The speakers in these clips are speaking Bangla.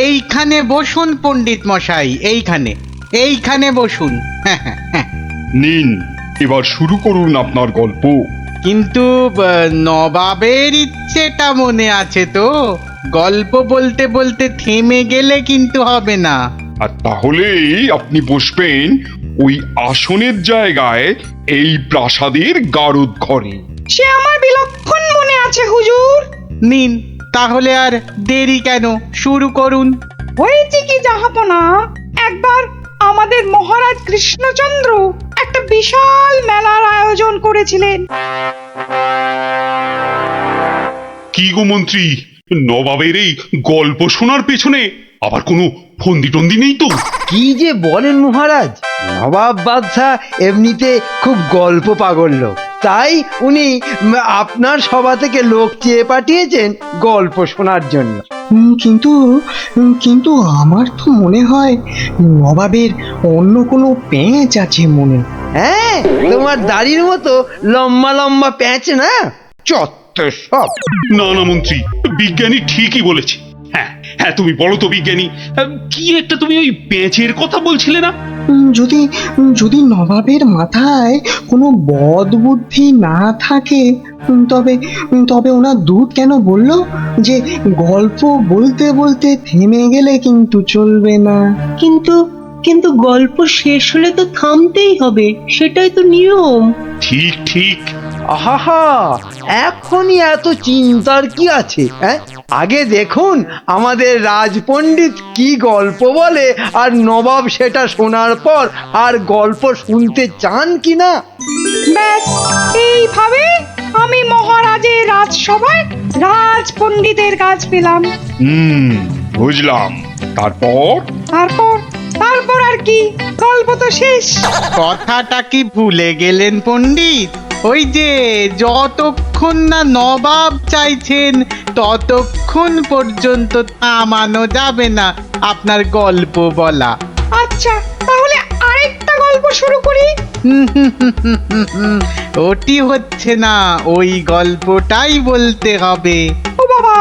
এইখানে বসুন পণ্ডিত মশাই, এইখানে বসুন। নিন, এবার শুরু করুন আপনার গল্প। কিন্তু নবাবের ইচ্ছেটা মনে আছে তো? গল্প বলতে বলতে থেমে গেলে কিন্তু হবে না। আর তাহলেই আপনি বসবেন ওই আসনের জায়গায়, এই প্রাসাদের গারদ ঘরে। সে আমার বিলক্ষণ মনে আছে হুজুর। নিন, তাহলে আর দেরি কেন, শুরু করুন। হয়েছে কি জাহাপনা, একবার আমাদের মহারাজ কৃষ্ণচন্দ্র একটা বিশাল মেলার আয়োজন করেছিলেন। কি গো মন্ত্রী, নবাবের এই গল্প শোনার পেছনে আবার কোনো ফন্দি টন্দি নেই তো? কি যে বলেন মহারাজ, নবাব বাদশাহ এমনিতে খুব গল্প পাগল লোক, তাই উনি আপনার সভা থেকে লোক চেয়ে পাঠিয়েছেন গল্প শোনার জন্য। কিন্তু কিন্তু আমার তো মনে হয় নবাবের অন্য কোনো পেঁচ আছে মনে। হ্যাঁ, তোমার দাড়ির মতো লম্বা লম্বা প্যাঁচ না, চত্বর সব। না না মন্ত্রী, বিজ্ঞানী ঠিকই বলেছে। হ্যাঁ হ্যাঁ, তুমি বলো তো বিজ্ঞানী, কি একটা তুমি ওই পেঁচের কথা বলছিলে না? যদি যদি নবাবের মাথায় কোনো বদ বুদ্ধি না থাকে, তবে তবে ওনার দূত কেন বললো যে গল্প বলতে বলতে থেমে গেলে কিন্তু চলবে না? কিন্তু কিন্তু গল্প শেষ হলে তো থামতেই হবে, সেটাই তো নিয়ম। ঠিক ঠিক। আহা, এখনই এত চিন্তার কি আছে? হ্যাঁ, আগে দেখুন আমাদের রাজপণ্ডিত কি গল্প বলে, আর নবাব সেটা শোনার পর আর গল্প শুনতে চান কি না। ব্যাস, এইভাবে আমি মহারাজের রাজসভায় রাজ পণ্ডিতের কাজ পেলাম। বুঝলাম। তারপর? তারপর তারপর আর কি, গল্প তো শেষ। কথাটা কি ভুলে গেলেন পণ্ডিত? ওই যে যতক্ষণ না নবাব চাইছেন ততক্ষণ পর্যন্ত থামানো যাবে না আপনার গল্প বলা। আচ্ছা, তাহলে আরেকটা গল্প শুরু করি। ওটি হচ্ছে না, ওই গল্পটাই বলতে হবে। ও বাবা,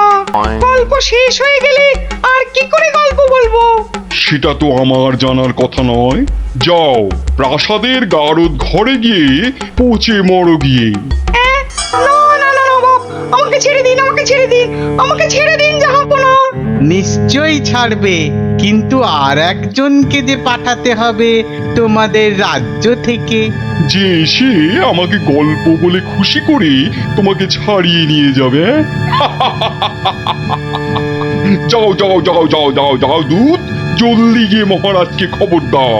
গল্প শেষ হয়ে গেলে আর কি করে গল্প বলবো? সেটা তো আমার জানার কথা নয়। যাও, প্রাসাদের গারদ ঘরে গিয়ে পচে মরো গিয়ে। না না না নবাব, আমাকে ছেড়ে দিন, আমাকে ছেড়ে দিন, আমাকে ছেড়ে দিন জাহাপনা। নিশ্চয়ই ছাড়বে, কিন্তু আর একজনকে যে পাঠাতে হবে তোমাদের রাজ্য থেকে। যে এসে আমাকে গল্প বলে খুশি করে তোমাকে ছাড়িয়ে নিয়ে যাবে। যাও যাও যাও যাও যাও যাও দূত, জলদি গিয়ে মহারাজকে খবর দাও।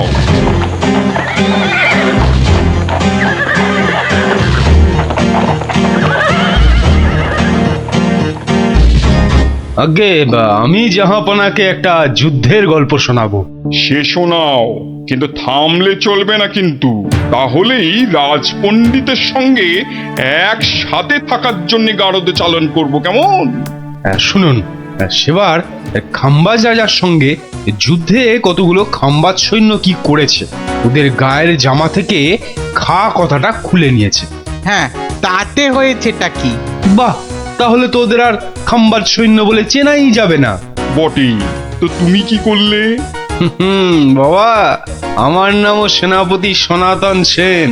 আগে আমি জাহাপনাকে একটা যুদ্ধের গল্প শোনাবো। সে শোনাও, কিন্তু থামলে চলবে না কিন্তু। তাহলেই রাজপণ্ডিতের সঙ্গে একসাথে থাকার জন্য গারদে চালন করব, কেমন? শুনুন, সেবার খাম্বাজ রাজার সঙ্গে যুদ্ধে কতগুলো খাম্বাজ সৈন্য কি করেছে, ওদের গায়ের জামা থেকে খা কথাটা খুলে নিয়েছে। হ্যাঁ, তাতে হয়েছেটা কি? বাহ, তাহলে তো ওদের আর খাম্বাজ সৈন্য বলে চেনাই যাবে না। বটেই তো, তুমি কি করলে? বাবা, আমার নামও সেনাপতি সনাতন সেন,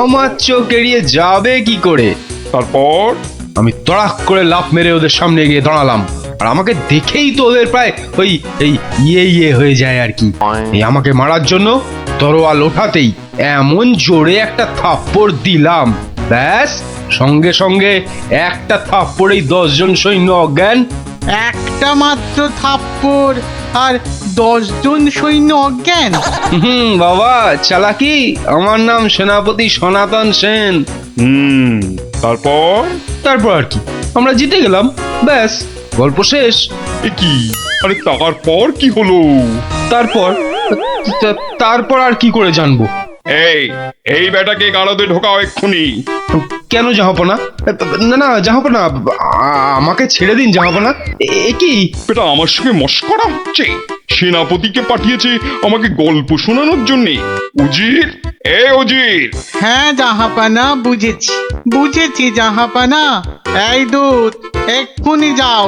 আমার চোখ এড়িয়ে যাবে কি করে? তারপর? আমি তড়াক করে লাফ মেরে ওদের সামনে গিয়ে দাঁড়ালাম, আর আমাকে দেখেই তো ওদের প্রায় ওই এই ইয়ে হয়ে যায় আর কি। এই আমাকে মারার জন্য তরোয়াল ওঠাতেই এমন জোরে একটা থাপ্পড় দিলাম, ব্যাস সঙ্গে সঙ্গে একটা থাপ্পড়েই 10 জন সৈন্য অজ্ঞান। একটা মাত্র থাপ্পড় আর 10 জন সৈন্য অজ্ঞান? বাবা, চালাকি। আমার নাম সেনাপতি সনাতন সেন। তারপর? তারপর আর কি, আমরা জিতে গেলাম, ব্যাস গল্প শেষ। এ কি? আরে তারপর কি হলো? তারপর আর কি করে জানবো? এই বেটাকে গারদে ঢোকাও এক্ষুনি। কেন জাহাপনা? না না জাহাপনা, আমাকে ছেড়ে দিন জাহাপনা। এ কি? বেটা আমার সঙ্গে মশকরা হচ্ছে? সেনাপতিকে পাঠিয়েছে আমাকে গল্প শোনানোর জন্যে। উজির, উজির। হ্যাঁ জাহাপানা, বুঝেছি জাহাপানা। এই দূত, এক্ষুনি যাও,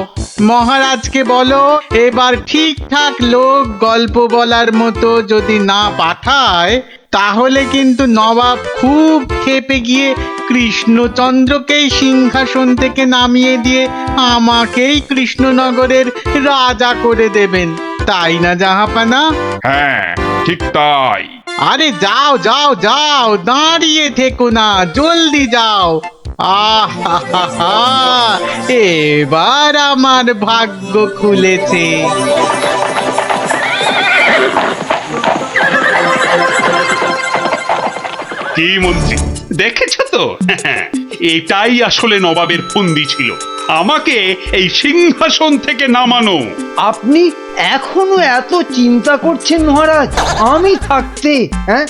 মহারাজকে বলো এবার ঠিকঠাক লোক গল্প বলার মতো যদি না পাঠায় তাহলে কিন্তু নবাব খুব ক্ষেপে গিয়ে কৃষ্ণচন্দ্রকেই সিংহাসন থেকে নামিয়ে দিয়ে আমাকেই কৃষ্ণনগরের রাজা করে দেবেন, তাই না জাহাপানা? হ্যাঁ, ঠিক তাই। আরে যাও যাও যাও, দাঁড়িয়ে থেকো না, জলদি যাও। আহা, এবার আমার ভাগ্য খুলেছে। কি মন্ত্রী, দেখেছো তো? এটাই আসলে নবাবের ফন্দি ছিল, আমাকে এই সিংহাসন থেকে নামানো। আপনি এখনো এত চিন্তা করছেন মহারাজ আমি থাকতে? হ্যাঁ,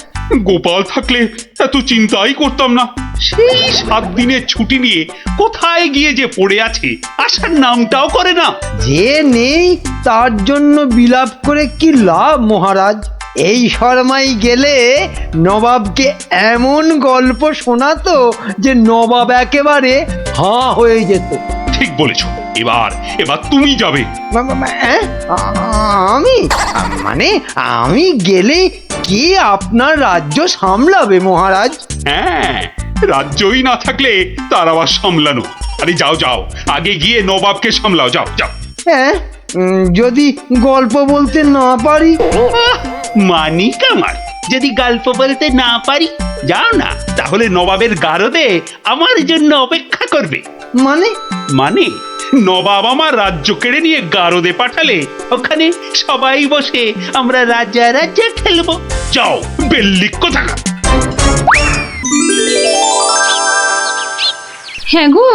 গোপাল থাকলে এত চিন্তাই করতাম না। সেই 7 দিনের ছুটি নিয়ে কোথায় গিয়ে যে পড়ে আছে, আসার নামটাও করে না। যে নেই তার জন্য বিলাপ করে কি লাভ মহারাজ? এই শর্মাই গেলে নবাবকে এমন গল্প শোনাতো যে নবাব একেবারে হাঁ হয়ে যেত। ঠিক বলেছ, এবার এবার তুমি যাবে। হ্যাঁ? আমি মানে আমি গেলে কে আপনার রাজ্য সামলাবে মহারাজ? হ্যাঁ, রাজ্যই না থাকলে তার আবার সামলানো। আরে যাও যাও, আগে গিয়ে নবাবকে সামলাও, যাও যাও। হ্যাঁ, যদি গল্প বলতে না পারি? মানিক আমার, যদি গল্প বলতে না পারি, যাও না, তাহলে নবাবের গারদে আমার জন্য অপেক্ষা করবে। মানে মানে নবাব আমার রাজ্য কেড়ে নিয়ে গারদে পাঠালে ওখানে সবাই বসে আমরা রাজা রাজা খেলবো। যাও, বেল্লিক কোথাকার। হ্যাঁ গো,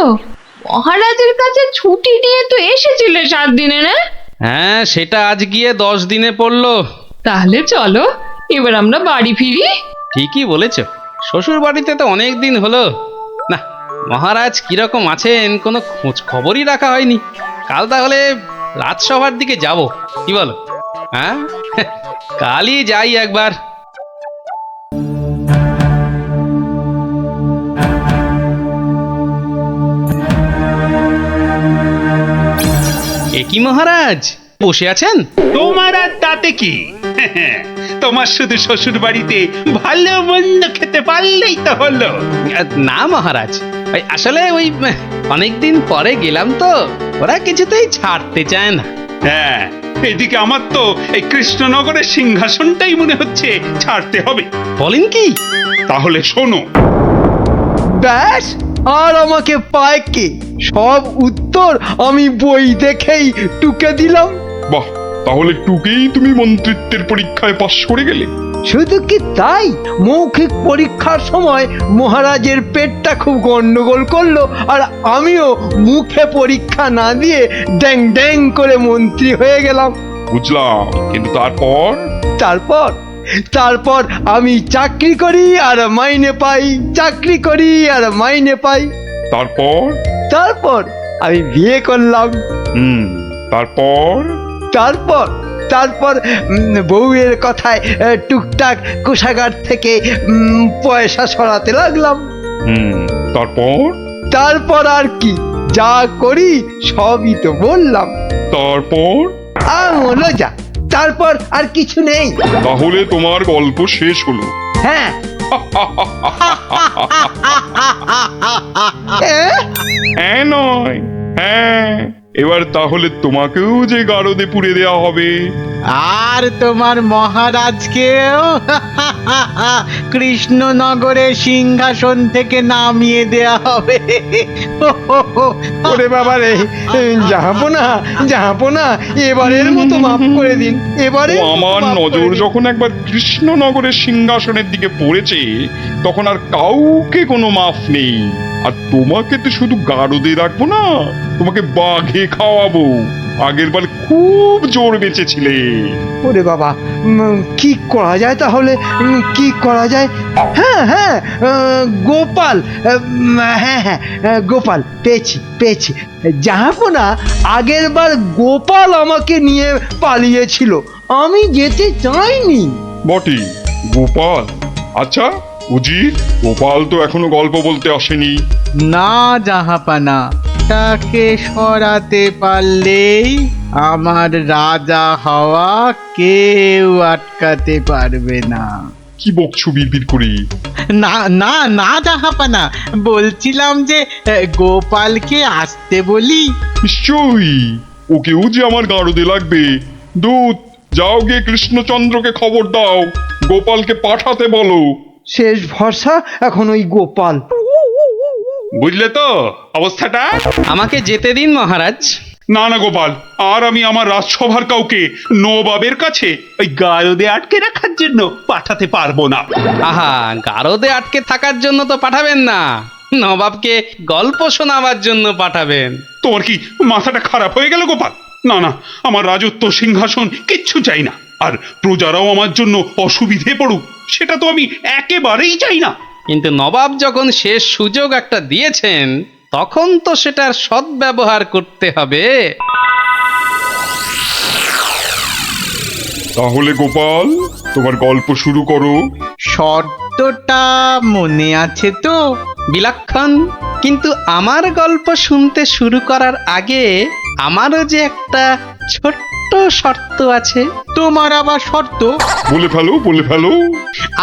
মহারাজের কাছে ছুটি নিয়ে তো এসেছিলে 7 দিনে, না? হ্যাঁ, সেটা আজ গিয়ে 10 দিনে পড়লো। তাহলে চলো এবার আমরা বাড়ি ফিরি। ঠিকই বলেছ, শ্বশুর বাড়িতে তো অনেক দিন হলো না। মহারাজ কিরকম আছেন কোনো খোঁজ খবরই রাখা হয়নি। কাল তাহলে রাজসভার দিকে যাব, কি বলো? হ্যাঁ, কালই যাই একবার। এ কি মহারাজ, বসে আছেন? তোমার আর তাতে কি? তোমার শুধু শ্বশুর বাড়িতে ভালো মন্দ খেতে পারলেই তো হলো। না মহারাজ, ওই আসলে ওই অনেকদিন পরে গেলাম তো, ওরা কিছুতেই ছাড়তে চায় না। হ্যাঁ, এদিকে আমার তো এই কৃষ্ণনগরের সিংহাসনটাই মনে হচ্ছে ছাড়তে হবে। বলেন কি? তাহলে শোনো, ব্যাস, আর আমাকে পায় কে? সব উত্তর আমি বই দেখেই টুকে দিলাম। বাহ, তাহলে টুকেই তুমি মন্ত্রিত্বের পরীক্ষায় পাশ করে গেলে। শুধু কি তাই, মৌখিক পরীক্ষার সময় মহারাজের পেটটা খুব গন্ডগোল করলো, আর আমিও মুখে পরীক্ষা না দিয়ে ড্যাং ড্যাং করে মন্ত্রী হয়ে গেলাম। বুঝলাম, কিন্তু তারপর? তারপর তারপর আমি চাকরি করি আর মাইনে পাই, চাকরি করি আর মাইনে পাই। তারপর? তারপর আমি বিয়ে করলাম। তারপর? তারপর তারপর বউয়ের কথায় টুকটাক কোষাগার থেকে পয়সা সরাতে লাগলাম। তারপর? তারপর আর কি, যা করি সবই তো বললাম। তারপর? আমলো যা, তারপর আর কিছু নেই। তাহলে তোমার গল্প শেষ হলো? হ্যাঁ। হ্যাঁ নয়, হ্যাঁ। এবার তাহলে তোমাকেও যে গারদে পুড়ে দেওয়া হবে, আর তোমার মহারাজকেও কৃষ্ণনগরের সিংহাসন থেকে নামিয়ে দেয়া হবে। ওরে বাবা রে, জাহাপনা, এবারের মতো মাফ করে দিন। এবারে আমার নজর যখন একবার কৃষ্ণনগরের সিংহাসনের দিকে পড়েছে তখন আর কাউকে কোনো মাফ নেই। আর তোমাকে তো শুধু গারদে রাখবো না, তোমাকে বাঘে খাওয়াবো। আগের বার খুব জোর বেঁচেছিলে। ওরে বাবা, কি করা যায় তাহলে? কি করা যায়? হ্যাঁ হ্যাঁ, গোপাল, হ্যাঁ হ্যাঁ, গোপাল পেয়েছি। জাহাপনা, আগের বার গোপাল আমাকে নিয়ে পালিয়েছিল, আমি যেতে চাইনি। বটে, গোপাল? আচ্ছা উজির, গোপাল তো এখনো গল্প বলতে আসেনি। না জাহাপানা, ওটাকে সরাতে পারলেই আমার রাজা হওয়া কেউ আটকাতে পারবে না। কি বকছো বিড়বিড় করে? না না না জাহাপানা, বলছিলাম যে গোপালকে আসতে বলি। নিশ্চয়ই, ওকেও যে আমার গারদে লাগবে। দূত, যাও গিয়ে কৃষ্ণচন্দ্রকে খবর দাও, গোপালকে পাঠাতে বলো। শেষ ভরসা এখন ওই গোপাল। বুঝলে তো অবস্থাটা? আমাকে যেতে দিন মহারাজ। না না গোপাল, আর আমি আমার রাজসভার কাউকে নবাবের কাছে ওই গারদে আটকে রাখার জন্য পাঠাতে পারবো না। আহা, গারদে আটকে থাকার জন্য তো পাঠাবেন না, নবাবকে গল্প শোনাবার জন্য পাঠাবেন। তোমার কি মাথাটা খারাপ হয়ে গেল গোপাল? না না, আমার রাজত্ব সিংহাসন কিচ্ছু চাই না, আর প্রজারাও আমার জন্য অসুবিধে পড়ুক সেটা তো আমি একেবারেই চাই না। কিন্তু নবাব যখন শেষ সুযোগ একটা দিয়েছেন, তখন তো সেটার সদ্ব্যবহার করতে হবে। তাহলে গোপাল, তোমার গল্প শুরু করো। শর্তটা মনে আছে তো? বিলক্ষণ। কিন্তু আমার গল্প শুনতে শুরু করার আগে আমারও যে একটা ছোট্ট শর্ত আছে। তোমার আবার শর্ত? বলে ফেলো, বলে ফেলো।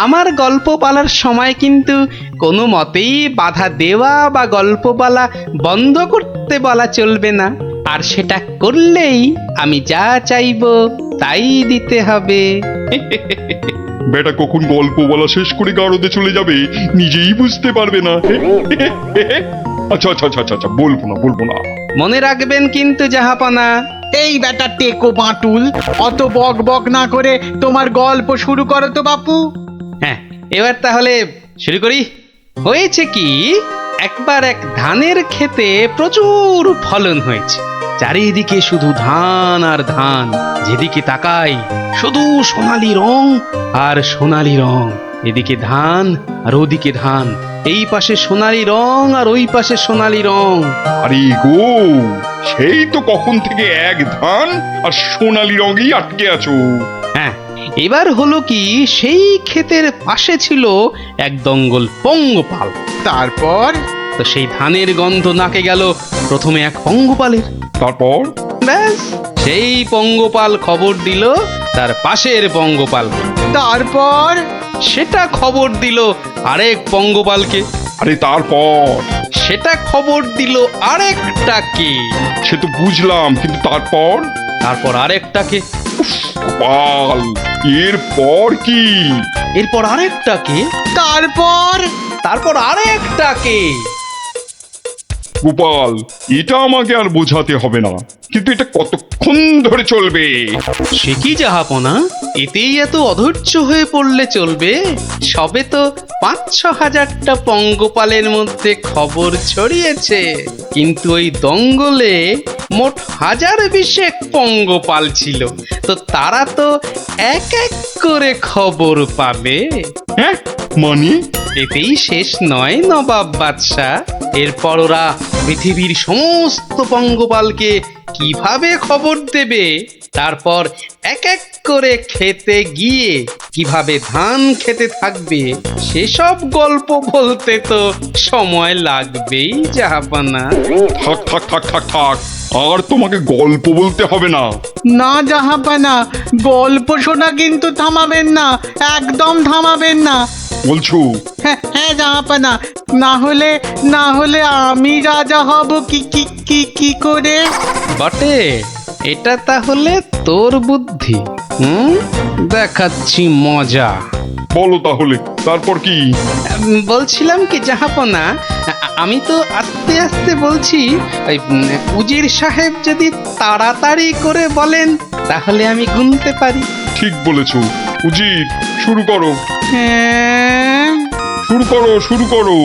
আমার গল্প বলার সময় কিন্তু কোনো মতেই বাধা দেওয়া বা গল্প বলা বন্ধ করতে বলা চলবে না, আর সেটা করলেই আমি যা চাইবো তাই দিতে হবে। বেটা কখন গল্প বলা শেষ করে গারদে চলে যাবে নিজেই বুঝতে পারবে না। আচ্ছা আচ্ছা আচ্ছা আচ্ছা, বলবো না, বলবো না। মনে রাখবেন কিন্তু জাহাপানা। এই বেটা টেকো বাঁটুল, অত বক বক না করে তোমার গল্প শুরু করো তো বাপু। হ্যাঁ, এবার তাহলে শুরু করি। হয়েছে কি, একবার এক ধানের ক্ষেতে প্রচুর ফলন হয়েছে। চারিদিকে শুধু ধান আর ধান, যেদিকে তাকাই শুধু সোনালি রং আর সোনালি রং। এদিকে ধান আর ওদিকে ধান, এই পাশে সোনালি রং আর ওই পাশে সোনালি রং। আরে গো, সেই তো কখন থেকে এক ধান আর সোনালি রঙেই আটকে আছো। হ্যাঁ, এবার হলো কি, সেই ক্ষেতের পাশে ছিল এক দঙ্গল পঙ্গপাল। তারপর? তো সেই ধানের গন্ধ নাকে গেল প্রথমে এক পঙ্গপালের। তারপর? ব্যাস, সেই পঙ্গপাল খবর দিল তার পাশের পঙ্গপালকে। তারপর? সেটা খবর দিল আরেক পঙ্গপালকে। আরে তারপর? সেটা খবর দিল আরেকটাকে। সে তো বুঝলাম, কিন্তু তারপর? তারপর আরেকটাকে। গোপাল, এরপর কি? এরপর আরেকটাকে। তারপর? তারপর আরেকটাকে। গোপাল, এটা আমাকে আর বোঝাতে হবে না, কিন্তু এটা কতক্ষণ ধরে চলবে? সে কি জাহাপনা, এতেই এত অধৈর্য হয়ে পড়লে চলবে? সবে তো ৫-৬ হাজারটা পঙ্গপালের মধ্যে খবর ছড়িয়েছে, কিন্তু ওই দঙ্গলে মোট ১০২০ পঙ্গপাল ছিল। তো তারা তো এক এক করে খবর পাবে। হ্যাঁ, মানে? এতেই শেষ নয় নবাব বাদশাহ। এরপর ওরা পৃথিবীর সমস্ত পঙ্গপালকে কিভাবে খবর দেবে, তারপর এক এক করে খেতে গিয়ে কিভাবে ধান খেতে থাকবে, সেসব গল্প বলতে তো সময় লাগবেই জাহাপানা। থাক থাক থাক থাক থাক, আর তোমাকে গল্প বলতে হবে না। না জাহাপানা, গল্প শোনা কিন্তু থামাবেন না, একদম থামাবেন না। বলছো? হ্যাঁ হ্যাঁ জাহাপানা, না হলে আমি রাজা হব কি কি কি কি করে? বটে, এটা তাহলে তোর বুদ্ধি। দেখাচ্ছি মজা। বলো তাহলে, তারপর কি? বলছিলাম কি জাহাপনা, আমি তো আস্তে আস্তে বলছি। ওই উজির সাহেব যদি তাড়াতাড়ি করে বলেন তাহলে আমি গুনতে পারি। ঠিক বলেছো। উজির, শুরু করো। হ্যাঁ, শুরু করো, শুরু করো।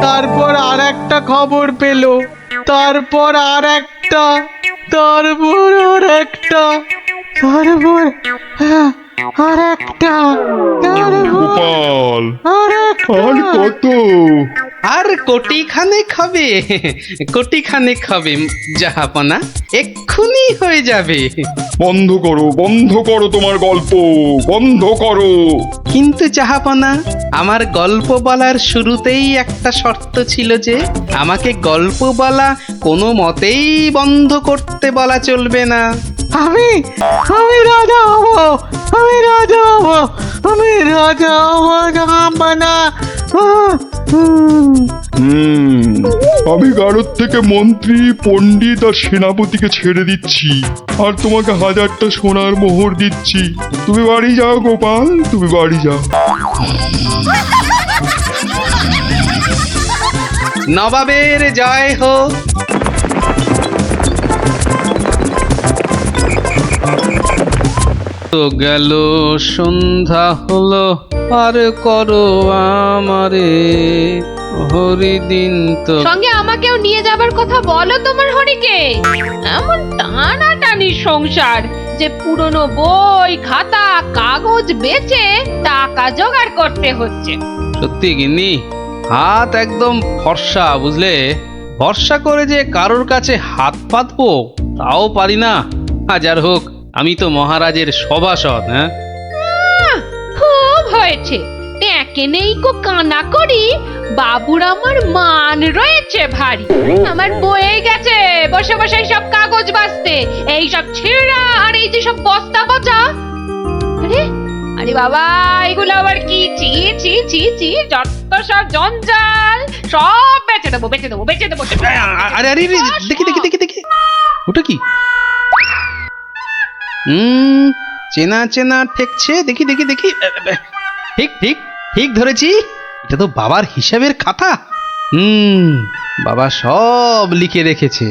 তারপর আর একটা খবর পেল, তারপর আর একটা, তারপর আর একটা, তারপর আর একটা, তারপর গোপাল, আর আর একটা। কত? আর কোটি খানেক হবে, কোটি খানেক হবে জাহাপনা, এক্ষুনি হয়ে যাবে। বন্ধ করো তোমার গল্প, বন্ধ করো। কিন্তু জাহাপনা, আমার গল্প বলার শুরুতেই একটা শর্ত ছিল যে আমাকে গল্প বলা কোনো মতেই বন্ধ করতে বলা চলবে না। আমি আমি রাজা হব, আমি রাজা হব, আমি রাজা হব জাহাপনা। আমি গারদ থেকে মন্ত্রী, পণ্ডিত আর সেনাপতিকে ছেড়ে দিচ্ছি, আর তোমাকে 1000টা সোনার মোহর দিচ্ছি। তুমি বাড়ি যাও গোপাল, তুমি বাড়ি যাও। নবাবের জয় হোক। তো গেল সন্ধ্যা হলো, আর করো আমারে হরিদিন তো। সঙ্গে আমাকেও নিয়ে যাবার কথা বলো তোমার হরিকে। এমন টানাটানি সংসার যে পুরনো বই খাতা কাগজ বেচে টাকা জোগাড় করতে হচ্ছে। সত্যি গিন্নি, হাত একদম ফর্সা, বুঝলে? ভরসা করে যে কারোর কাছে হাত পাতবো তাও পারি না। হাজার হোক আমি তো মহারাজের সভাসদ। হ্যাঁ, খুব হয়েছে। একে নেই কো কানা করি, বাবুর আমার মান রয়েছে ভারী। আমার বয়ে গেছে বসে বসে সব কাগজ বাঁচতে, এই সব ছেঁড়া আর এই যে সব বস্তা পচা। আরে আরে বাবা, এগুলো আবার কি? চি চি চি চি, যত সব জঞ্জাল, সব বেচে দেবো বেচে দেবো বেচে দেবো। আরে আরে দেখি দেখি দেখি দেখি, ওটা কি? চেনা চেনা ঠেকছে, দেখি দেখি দেখি। ঠিক ঠিক ঠিক ধরেছি, এটা তো বাবার হিসাবের খাতা। বাবা সব লিখে রেখেছে।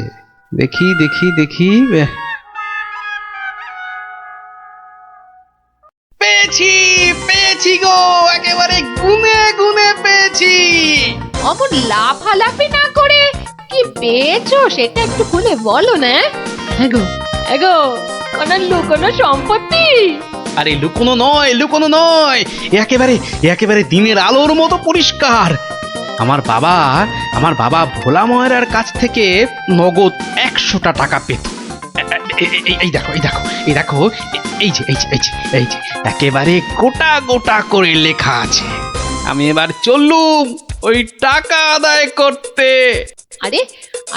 দেখি দেখি দেখি, পেয়েছি পেয়েছি গো, একেবারে গুনে গুনে পেয়েছি। অমন লাফালাফি না করে কি পেয়েছো সেটা একটু খুলে বলো না। এগো এগো, কোনো লুকোনো সম্পত্তি? আরে লুকোনো নয়, লুকোনো নয়, একেবারে একেবারে দিনের আলোর মতো পরিষ্কার। আমার বাবা ভোলা ময়রার কাছ থেকে নগদ 100টা টাকা পেত। এই দেখো এই দেখো এই দেখো, এই যে এই যে এই যে এই যে একেবারে গোটা গোটা করে লেখা আছে। আমি এবার চললুম ওই টাকা আদায় করতে। আরে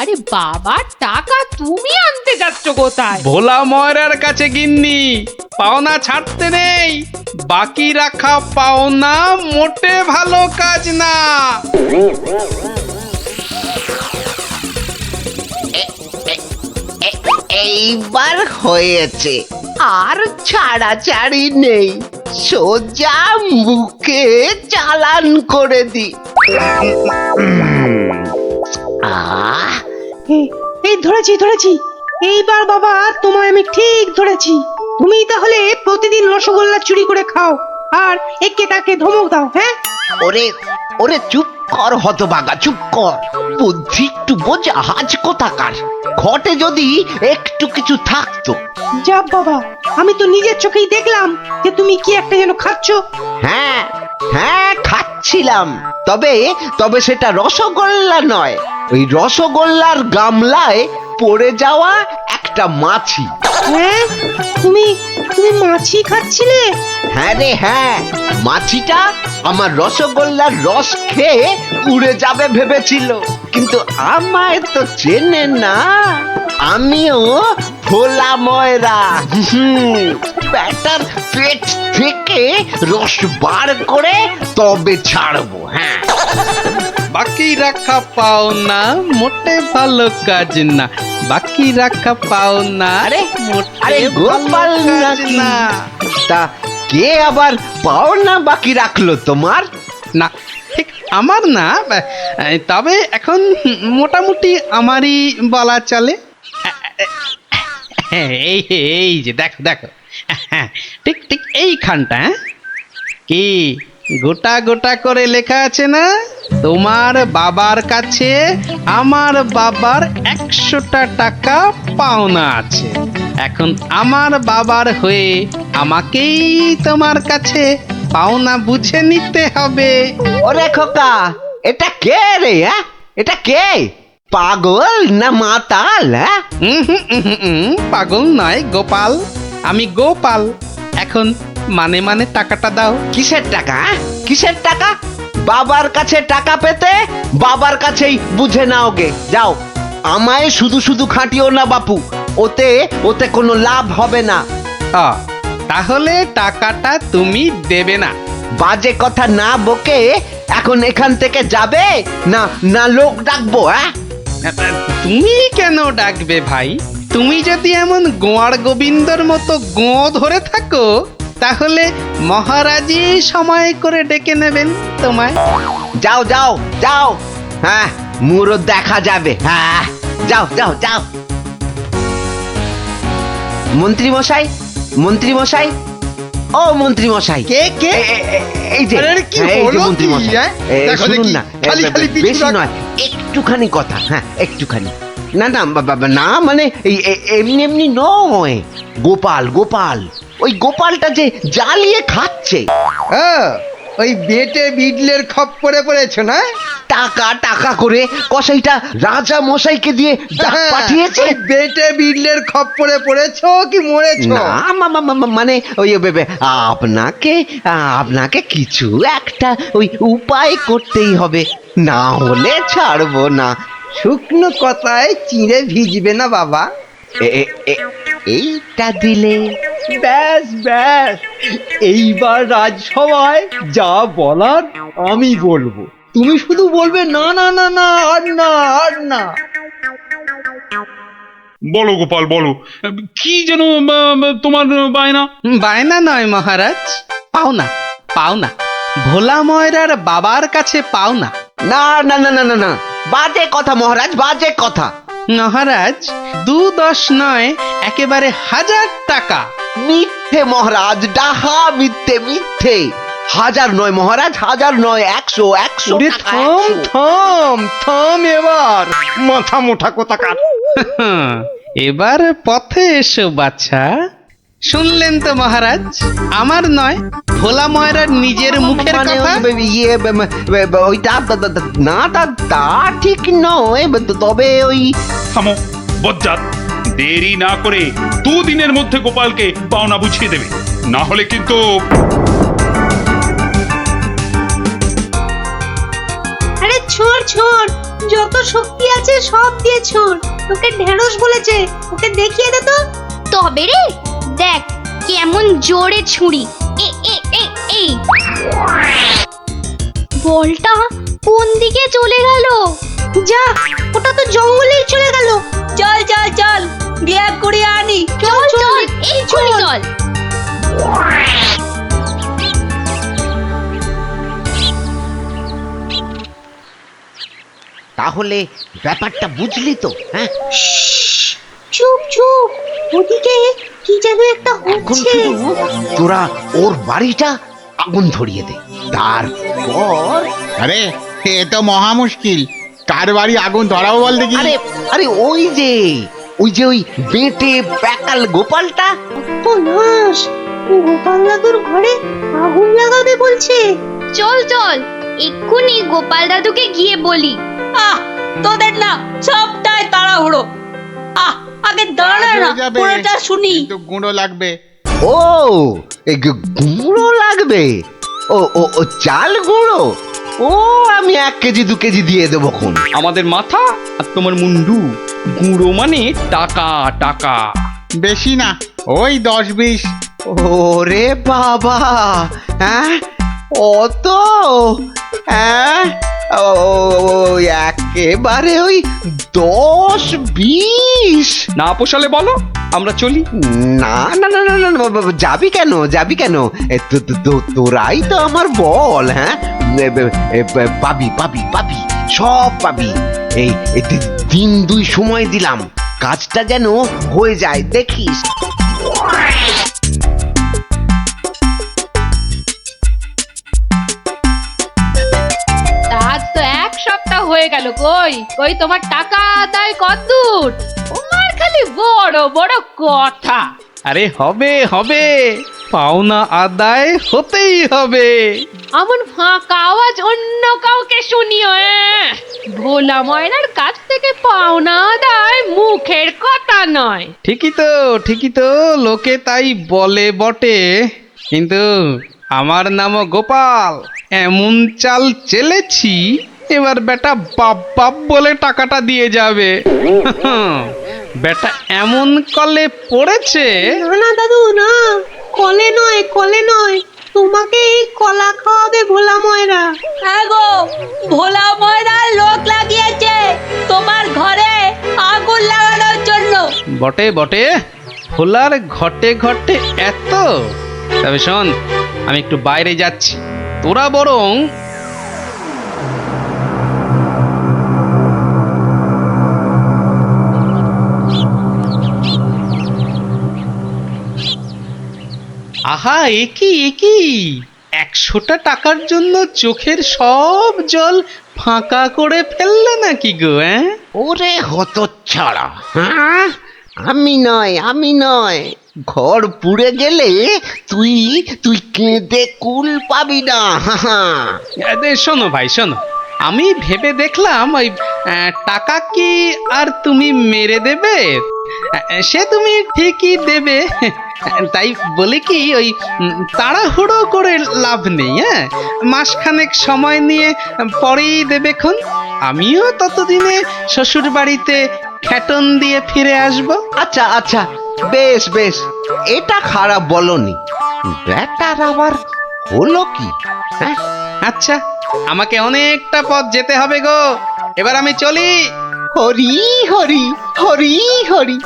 আরে বাবা, টাকা তুমি আনতে যাচ্ছ কোথায়? ভোলা ময়রার কাছে গিন্নি। পাওনা ছাড়তে নেই, বাকি রাখা পাওনা মোটে ভালো কাজ না। এইবার হয়েছে, আর ছাড়াছাড়ি নেই, সোজা মুখে চালান করে দি। এই ধরেছি ধরেছি, এইবার বাবা তোমায় আমি ঠিক ধরেছি। তুমি তাহলে প্রতিদিন রসগোল্লা চুরি করে খাও আর একে তাকে ধমক দাও। হ্যাঁ, ওরে ওরে চুপ কর হতভাগা, চুপ কর। বুদ্ধি একটু বোঝ, হাজ কোথাকার। ঘটে যদি একটু কিছু থাকতো। যা বাবা, আমি তো নিজের চোখেই দেখলাম যে তুমি কি একটা যেন খাচ্ছ। হ্যাঁ হ্যাঁ, খাচ্ছিলাম। তবে তবে সেটা রসগোল্লা নয়, ওই রসগোল্লার গামলায় পড়ে যাওয়া একটা মাছি। হ্যাঁ, তুমি তুমি মাছি খাচ্ছিলে? হ্যাঁ রে হ্যাঁ, মাছিটা আমার রসগোল্লার রস খেয়ে উড়ে যাবে ভেবেছিল, কিন্তু আমায় তো চেনে না। আমিও ভোলা ময়রা, ব্যাটার পেট থেকে রস বার করে তবে ছাড়বো। হ্যাঁ, বাকি রাখা পাওনা মোটে ভালো কাজ না, বাকি রাখা পাওনা আরে মোটে গোপাল নাকি? তা কে আবার পাওনা বাকি রাখলো তোমার? না, ঠিক আমার না, তবে এখন মোটামুটি আমারই বলা চলে। এই এই যে দেখো দেখো, ঠিক ঠিক এইখানটা। কি গোটা গোটা করে লেখা আছে না? তোমার বাবার কাছে আমার বাবার 100টা টাকা পাওনা আছে। এখন আমার বাবার হয়ে আমাকেই তোমার কাছে পাওনা বুঝে নিতে হবে। ওরে খোকা, এটা কে রে? হ্যাঁ, এটা কে? পাগল না মাতাল? হ্যাঁ, পাগল নয় গোপাল, আমি গোপাল। এখন মানে মানে টাকাটা দাও। কিসের টাকা? হ্যাঁ? কিসের টাকা? বাবার কাছে টাকা পেতে বাবার কাছেই বুঝে নাও গে, যাও। আমায় শুধু শুধু খাটিও না বাপু, ওতে ওতে কোনো লাভ হবে না। তাহলে টাকাটা তুমি দেবে না? বাজে কথা না বকে এখন এখান থেকে যাবে না না লোক ডাকবো? হ্যাঁ, তুমি কেন ডাকবে ভাই? তুমি যদি এমন গোয়ার গোবিন্দর মতো গো ধরে থাকো তাহলে মহারাজই সময় করে ডেকে নেবেন তোমায়। যাও যাও যাও, হ্যাঁ মুরো দেখা যাবে। হ্যাঁ, যাও যাও যাও। মন্ত্রী মশাই, মন্ত্রী মশাই, ও মন্ত্রী মশাই। কে কে? এই যে আরে কি এই যে হলো মন্ত্রী কি, মশাই, হ্যাঁ? দেখো শুনুন দেখি, না, খালি খালি পিছু বেশি রাখ। নয়, একটুখানি কথা। হ্যাঁ, একটুখানি। না না বাবা, না মানে এমনি এমনি নয়। গোপাল গোপাল, ওই গোপালটা যে জ্বালিয়ে খাচ্ছে। ওই বেটে বিডলের খপ্পরে পড়েছো না? টাকা টাকা করে কসাইটা রাজা মশাইকে দিয়ে ডাক পাঠিয়েছে। ওই বেটে বিডলের খপ্পরে পড়েছো কি মরেছো? না মানে ওই আপনাকে আপনাকে কিছু একটা ওই উপায় করতেই হবে, না হলে ছাড়বো না। শুকনো কথায় চিঁড়ে ভিজবে না বাবা। এইটা দিলে ব্যাস ব্যাস, এইবার রাজসভায় যা বলার আমি বলবো, তুমি শুধু বলবে না না না না, আর না আর না। বলো গোপাল, বলো কি যেন তোমার বায়না? বায়না নয় মহারাজ, পাওনা পাওনা। ভোলা ময়রার বাবার কাছে পাওনা। না না না না না না, বাজে কথা মহারাজ, বাজে কথা। মহারাজ 2-10 নয়, একেবারে 1000 টাকা। মিথ্যে মহারাজ, ডাহা মিথ্যে মিথ্যে। 1000 নয় মহারাজ, 1000 নয়, 100 100 ওরে টাকা, থাম 100। থাম থাম, এবার মাথা মোটা কোথাকার। এবার পথে এসো বাছা। শুনলেন তো মহারাজ, আমার নয় ভোলা ময়রার নিজের মুখের মানে কথা। ওইটা না, তা ঠিক নয়, তবে ওই থামো বজ্জাত, দেরি না করে 2 দিনের মধ্যে গোপালকে পাওনা বুঝিয়ে দেবে, না হলে কিন্তু। আরে ছোড় ছোড়, যত শক্তি আছে সব দিয়ে ছোড়। তোকে ঢেঁড়স বলেছে, ওকে দেখিয়ে দে তো। তবে রে দেখ কেমন জোরে ছুরি। এই বলটা কোন দিকে চলে গেল? যা, ওটা তো জঙ্গলেই চলে গেল। চল চল চল, বিয়া করে আনি। চল চল, এই ছুরি চল। তাহলে ব্যাপারটা বুঝলি তো? হ্যাঁ, চুপ চুপ, ওদিকে কি যেন একটা এখন হচ্ছে। শুধু তোরা ওর বাড়িটা আগুন ধরিয়ে দে, তারপর আরে এ তো মহা মুশকিল, কার বাড়ি আগুন ধরাবো বল দেখি। আরে আরে ওই যে ওই বেটে প্যাকাল গোপালটা। ও নাশ, গোপাল দাদুর ঘরে আগুন লাগাবে বলছে। চল চল, এক্ষুনি গোপাল দাদুকে গিয়ে বলি। তোদের না সবটাই তাড়াহুড়ো। আগে দাঁড়া না, হয়ে যাবে, পুরোটা শুনি। কিন্তু গুঁড়ো লাগবে। ও এই গুঁড়ো লাগবে? ও ও ও চাল গুঁড়ো? ও আমি 1 কেজি 2 কেজি দিয়ে দেবো খন। আমাদের মাথা আর তোমার মুন্ডু, গুঁড়ো মানে টাকা টাকা। বেশি না, ওই 10-20। ওরে বাবা, হ্যাঁ অত? হ্যাঁ, একেবারে ওই 10-20? না পোষালে বলো, আমরা চলি। না না না না না না, যাবি কেন, যাবি কেন? তোরাই তো আমার বল। হ্যাঁ, পাবি পাবি পাবি, সব পাবি। এই 3-2 সময় দিলাম, কাজটা যেন হয়ে যায়, দেখিস। আজ তো 1 সপ্তাহ হয়ে গেল, কই কই তোমার টাকা আদায় কতদূর? তোমার খালি বড় বড় কথা। আরে হবে হবে, পাওনা আদায় হতেই হবে। এমন ফাঁকা আওয়াজ অন্য কাউকে শুনিও। ভোলা ময়নার কাছ থেকে পাওনা আদায় মুখের কথা নয়। ঠিকই তো লোকে তাই বলে বটে, কিন্তু আমার নামও গোপাল। এমন চাল চেলেছি এবার বেটা বাপ বাপ বলে টাকাটা দিয়ে যাবে। বেটা এমন কলে পড়েছে। না দাদু না, কলে নয়, তোমাকে এই কলা খাওয়াবে ভোলা ময়রা। হ্যাঁ গো, ভোলা ময়রা লোক লাগিয়েছে তোমার ঘরে আগুন লাগানোর জন্য। বটে ভোলার ঘটে ঘটে এত। তবে শোন, আমি একটু বাইরে যাচ্ছি, তোরা বরং আহা, একি 100টা টাকার জন্য চোখের সব জল ফাঁকা করে ফেললে নাকি গো? ওরে হতচ্ছাড়া, হ্যাঁ? আমি নয় ঘর পুড়ে গেলে তুই কেঁদে কুল পাবি না। শোনো ভাই শোনো, আমি ভেবে দেখলাম ওই টাকা কি আর তুমি মেরে দেবে? সে তুমি ঠিকই দেবে, তাই বলে কি ওই তাড়াহুড়ো করে লাভ নেই। মাসখানেক সময় নিয়ে পরেই দেবেক্ষণ। আমিও ততদিনে শ্বশুর বাড়িতে খ্যাটন দিয়ে ফিরে আসব। আচ্ছা, বেশ, এটা খারাপ বলনি। ব্যাটার আবার হলো কি? হ্যাঁ, আচ্ছা, আমাকে অনেকটা পথ যেতে হবে গো, এবার আমি চলি। হরি হরি হরি হরি,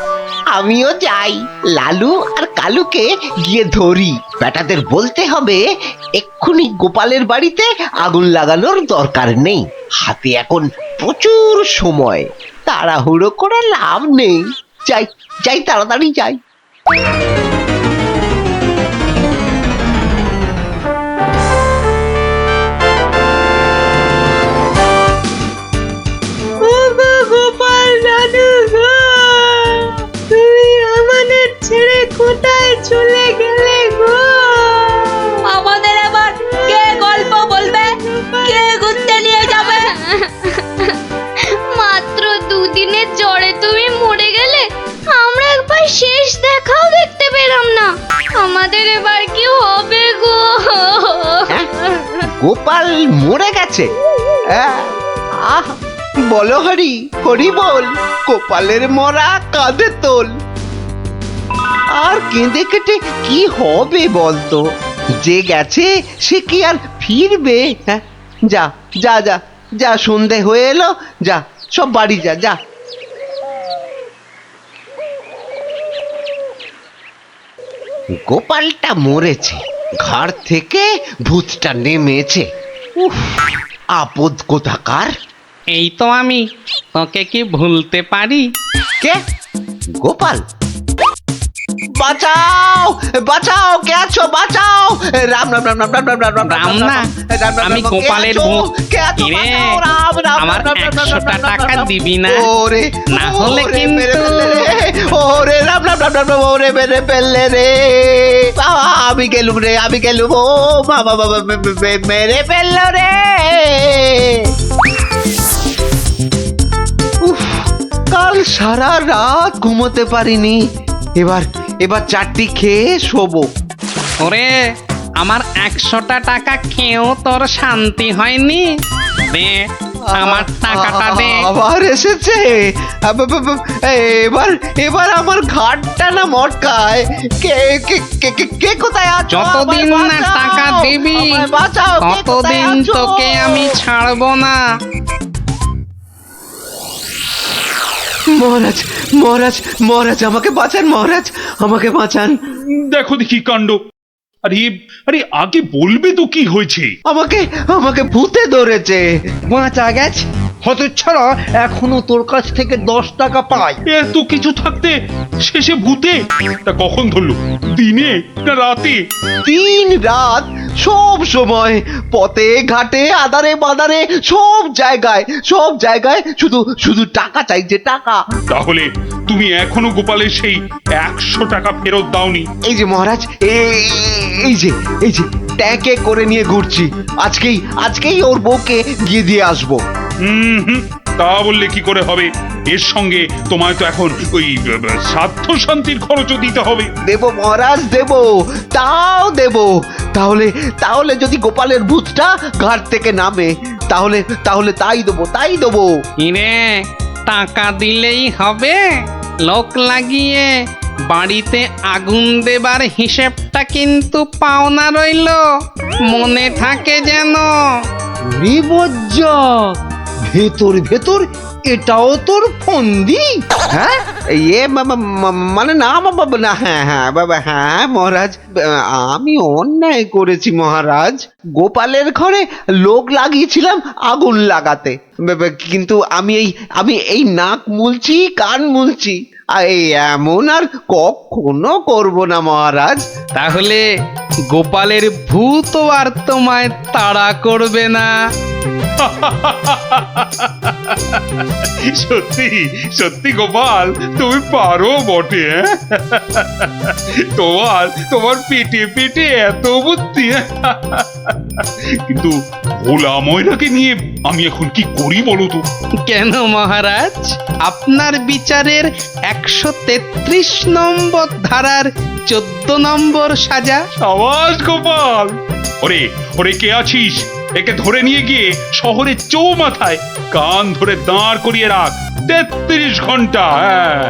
আমিও যাই। লালু আর কালুকে গিয়ে ধরি। বেটাদের বলতে হবে এক্ষুনি গোপালের বাড়িতে আগুন লাগানোর দরকার নেই, হাতে এখন প্রচুর সময়, তাড়াহুড়ো করে লাভ নেই। যাই তাড়াতাড়ি যাই। গোপাল দাদু গো, তুমি আমাদের ছেড়ে কোথায় চলে গেলে গো? আমাদের এবার কে গল্প বলবে, কে ঘুরতে নিয়ে যাবে? মাত্র দুদিনের জ্বরে তুমি মরে গেলে, আমরা একবার শেষ দেখাও দেখতে পেলাম না। আমাদের এবার কি হবে গো? গোপাল মরে গেছে? আহ, বলো হরি হরি বল, গোপালের মরা কাঁধে তোল। আর কেঁদে কেটে কি হবে বলতো? যে গেছে সে কি আর ফিরবে? হ্যাঁ, যা, সন্ধে হয়ে এলো, যা সব বাড়ি যা। গোপালটা মরেছে, ঘাড় থেকে ভূতটা নেমেছে। উফ, আপদ কোথাকার। এই তো আমি, তোকে কি ভুলতে পারি? কে? গোপাল? বাঁচাও, কে আছো? বাঁচাও! রাম না, আমি গোপালের ভূত। কিরে, আমার 100টা টাকা দিবি না? না হলে কিন্তু ওরে রাম ওরে মেরে ফেললে রে। আমি গেলুম, ও বাবা মেরে ফেললো রে। কাল সারা রাত ঘুমোতে পারিনি, এবার চারটি খেয়ে শোবো। ওরে, আমার 100টা টাকা খেয়েও তোর শান্তি হয়নি? দে আমার টাকাটা দে। আবার এসেছে। এবার আমার ঘাটটা না মটকায়। কে কোথায় আছো? যতদিন না টাকা দিবি ততদিন তোকে আমি ছাড়বো না। মহারাজ আমাকে বাঁচান, মহারাজ আমাকে বাঁচান। দেখো দেখি কাণ্ড। আরে আগে বলবে তো কি হয়েছে? আমাকে ভূতে ধরেছে। বাঁচা গেছে হতচ্ছাড়া, এখনো তোর কাছ থেকে 10 টাকা পাই। এত কিছু থাকতে শেষে ভূতে? তা কখন ধরলো? দিনে না রাতে? 3 রাত, সব সময়, পথে ঘাটে আদারে বাদারে, সব জায়গায় শুধু টাকা চাইছে, টাকা। তাহলে তুমি এখনো গোপালের সেই 100 টাকা ফেরত দাওনি। এই যে মহারাজ, এই যে ট্যাঁকে করে নিয়ে ঘুরছি। আজকেই ওর বউকে গিয়ে দিয়ে আসবো। হুম, তা বললে কি করে হবে? এর সঙ্গে তোমায় তো এখন ওই স্বার্থ শান্তির খরচও দিতে হবে। দেব মহারাজ, দেব, তাও দেব। তাহলে যদি গোপালের ভূতটা ঘাট থেকে নামে, তাহলে তাই দেবো। ইরে, টাকা দিলেই হবে? লোক লাগিয়ে বাড়িতে আগুন দেবার হিসেবটা কিন্তু পাওনা রইল, মনে থাকে যেন। ভেতর এটাও তোর ফন্দি? হ্যাঁ, মানে না না, হ্যাঁ বাবা, হ্যাঁ মহারাজ, আমি অন্যায় করেছি মহারাজ। গোপালের ঘরে লোক লাগিয়েছিলাম আগুন লাগাতে, কিন্তু আমি এই নাক মুলছি, কান মুলছি, এই এমন আর কখনো করব না মহারাজ। তাহলে গোপালের ভূত আর তোমায় তাড়া করবে না। সত্যি সত্যি গোপাল, তুমি পারো বটে। তোমার পেটে এত বুদ্ধি। কিন্তু ভোলা ময়নাকে নিয়ে আমি এখন কি করি বলো তো? কেন মহারাজ, আপনার বিচারের 133 নম্বর ধারার 14 নম্বর সাজা। সাবাস গোপাল। ওরে কে আছিস? একে ধরে নিয়ে গিয়ে শহরের চৌমাথায় কান ধরে দাঁড় করিয়ে রাখ 33 ঘন্টা। হ্যাঁ।